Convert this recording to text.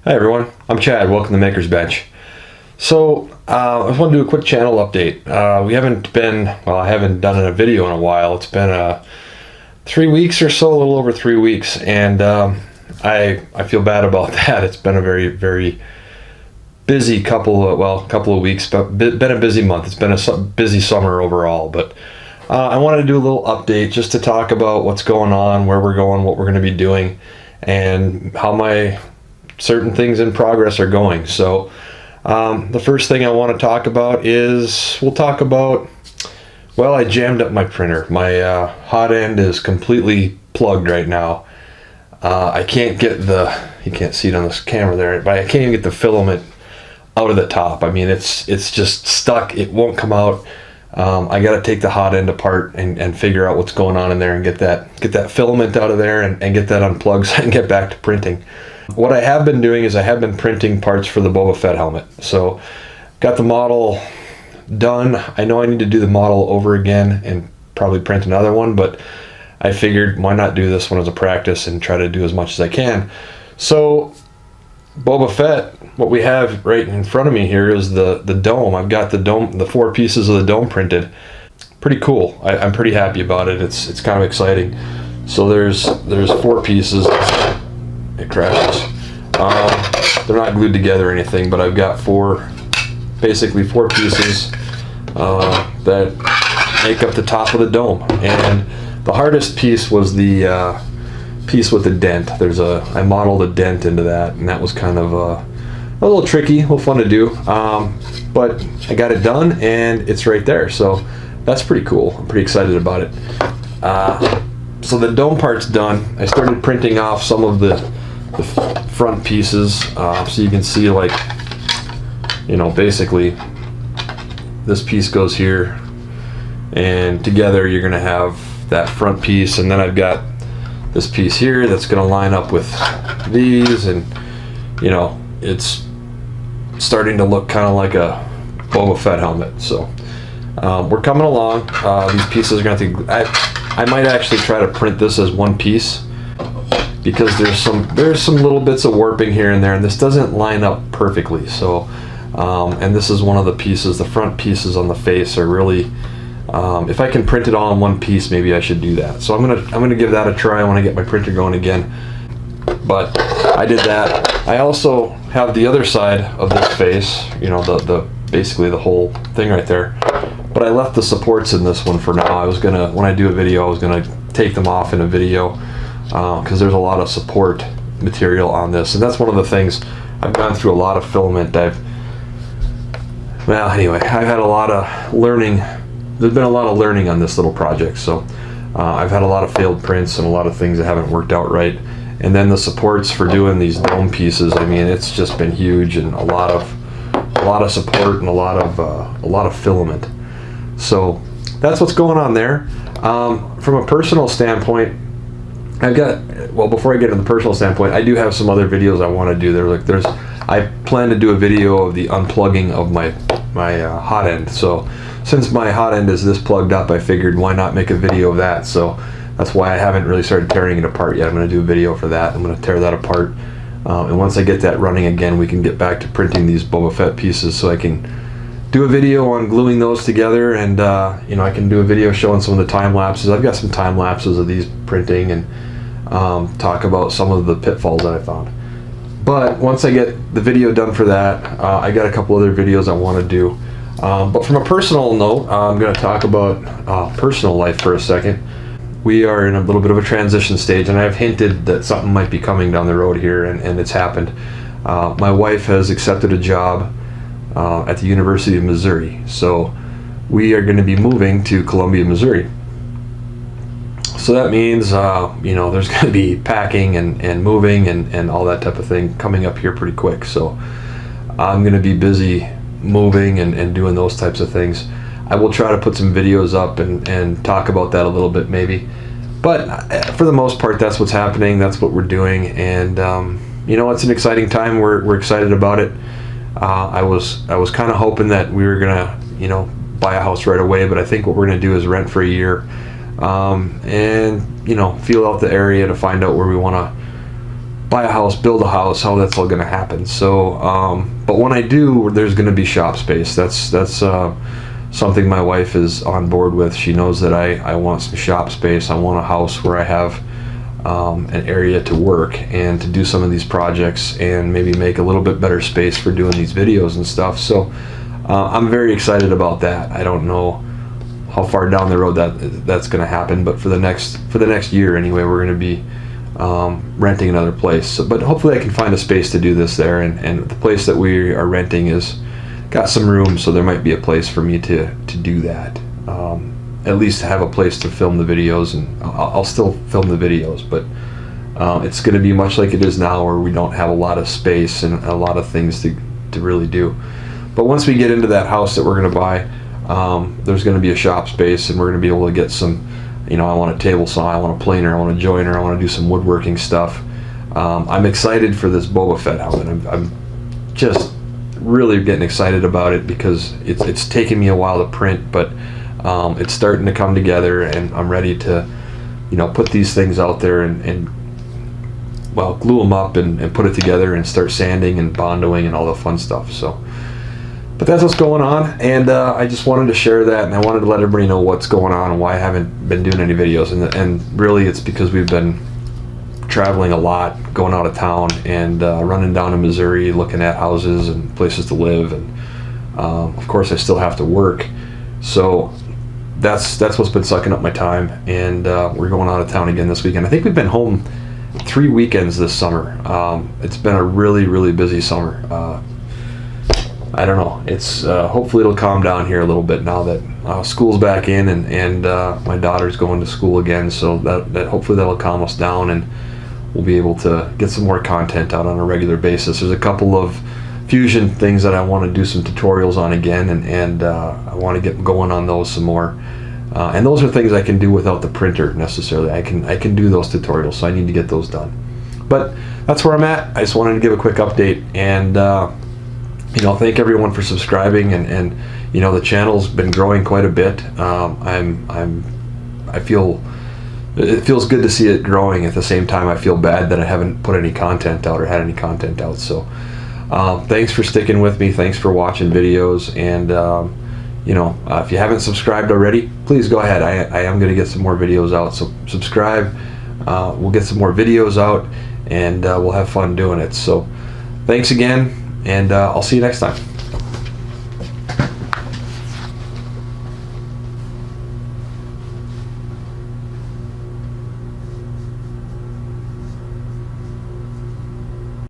Hi everyone, I'm Chad. Welcome to Maker's Bench. So I just want to do a quick channel update. I haven't done a video in a while. It's been 3 weeks or so, a little over 3 weeks, and I feel bad about that. It's been a very busy couple of weeks, but been a busy month. It's been a busy summer overall, but I wanted to do a little update just to talk about what's going on, where we're going, what we're going to be doing, and how my certain things in progress are going. So the first thing I want to talk about is I jammed up my printer. My hot end is completely plugged right now. I can't get you can't see it on this camera there, but I can't even get the filament out of the top. I mean, it's just stuck. It won't come out. I got to take the hot end apart and figure out what's going on in there and get that filament out of there and get that unplugged so I can get back to printing. What I have been doing is I have been printing parts for the Boba Fett helmet. So got the model done. I know I need to do the model over again and probably print another one, but I figured why not do this one as a practice and try to do as much as I can. So Boba Fett, what we have right in front of me here is the dome. I've got the dome, the 4 pieces of the dome printed. Pretty cool. I'm pretty happy about it. It's kind of exciting. So there's 4 pieces. It crashes. They're not glued together or anything, but I've got basically four pieces that make up the top of the dome. And the hardest piece was the piece with the dent. I modeled a dent into that, and that was kind of a little tricky, a little fun to do. But I got it done, and it's right there. So that's pretty cool. I'm pretty excited about it. So the dome part's done. I started printing off some of the front pieces, so you can see, like, basically this piece goes here, and together you're gonna have that front piece, and then I've got this piece here that's gonna line up with these, and it's starting to look kind of like a Boba Fett helmet. So we're coming along. These pieces are gonna have to, I might actually try to print this as one piece, because there's some little bits of warping here and there, and this doesn't line up perfectly. So and this is one of the pieces. The front pieces on the face are really, if I can print it all in one piece, maybe I should do that. So I'm gonna give that a try when I get my printer going again. But I did that. I also have the other side of this face, the basically the whole thing right there. But I left the supports in this one for now. When I do a video, I was gonna take them off in a video, because there's a lot of support material on this, and that's one of the things. I've gone through a lot of filament. I've had a lot of learning. There's been a lot of learning on this little project, so I've had a lot of failed prints and a lot of things that haven't worked out right. And then the supports for doing these dome pieces, I mean, it's just been huge, and a lot of support and a lot of filament. So that's what's going on there. From a personal standpoint, before I get to the personal standpoint, I do have some other videos I want to do. I plan to do a video of the unplugging of my hot end. So since my hot end is this plugged up, I figured why not make a video of that. So that's why I haven't really started tearing it apart yet. I'm going to do a video for that. I'm going to tear that apart, and once I get that running again, we can get back to printing these Boba Fett pieces, so I can do a video on gluing those together, and I can do a video showing some of the time lapses. I've got some time lapses of these printing, and talk about some of the pitfalls that I found. But once I get the video done for that, I got a couple other videos I want to do. But from a personal note, I'm going to talk about personal life for a second. We are in a little bit of a transition stage, and I've hinted that something might be coming down the road here, and it's happened. My wife has accepted a job at the University of Missouri, so we are going to be moving to Columbia, Missouri. So that means, there's going to be packing and moving and all that type of thing coming up here pretty quick. So I'm going to be busy moving and doing those types of things. I will try to put some videos up and talk about that a little bit maybe. But for the most part, that's what's happening. That's what we're doing. And, it's an exciting time. We're excited about it. I was kind of hoping that we were going to, buy a house right away. But I think what we're going to do is rent for a year. And feel out the area to find out where we want to buy a house, build a house, how that's all going to happen. So, but when I do, there's going to be shop space. That's something my wife is on board with. She knows that I want some shop space. I want a house where I have an area to work and to do some of these projects and maybe make a little bit better space for doing these videos and stuff. So I'm very excited about that. I don't know how far down the road that's going to happen, but for the next year anyway, we're going to be renting another place. So, but hopefully I can find a space to do this there, and the place that we are renting is got some room, so there might be a place for me to do that. At least have a place to film the videos, and I'll still film the videos, but it's going to be much like it is now, where we don't have a lot of space and a lot of things to really do. But once we get into that house that we're going to buy, there's going to be a shop space, and we're going to be able to get some, I want a table saw, I want a planer, I want a joiner, I want to do some woodworking stuff. I'm excited for this Boba Fett helmet. I'm just really getting excited about it because it's taken me a while to print, but it's starting to come together, and I'm ready to put these things out there and glue them up and put it together and start sanding and bondoing and all the fun stuff. So, but that's what's going on, and I just wanted to share that, and I wanted to let everybody know what's going on and why I haven't been doing any videos, and really it's because we've been traveling a lot, going out of town, and running down to Missouri, looking at houses and places to live, and of course I still have to work, so that's what's been sucking up my time. And we're going out of town again this weekend. I think we've been home 3 weekends this summer. It's been a really busy summer. I don't know, it's hopefully it'll calm down here a little bit now that school's back in, and my daughter's going to school again, so that hopefully that'll calm us down, and we'll be able to get some more content out on a regular basis. There's a couple of fusion things that I want to do some tutorials on again, and I want to get going on those some more. And those are things I can do without the printer necessarily. I can do those tutorials, so I need to get those done. But that's where I'm at. I just wanted to give a quick update, and thank everyone for subscribing, and the channel's been growing quite a bit. It feels good to see it growing. At the same time, I feel bad that I haven't put any content out or had any content out. So thanks for sticking with me. Thanks for watching videos. And if you haven't subscribed already, please go ahead. I am going to get some more videos out. So subscribe. We'll get some more videos out, and we'll have fun doing it. So thanks again, and I'll see you next time.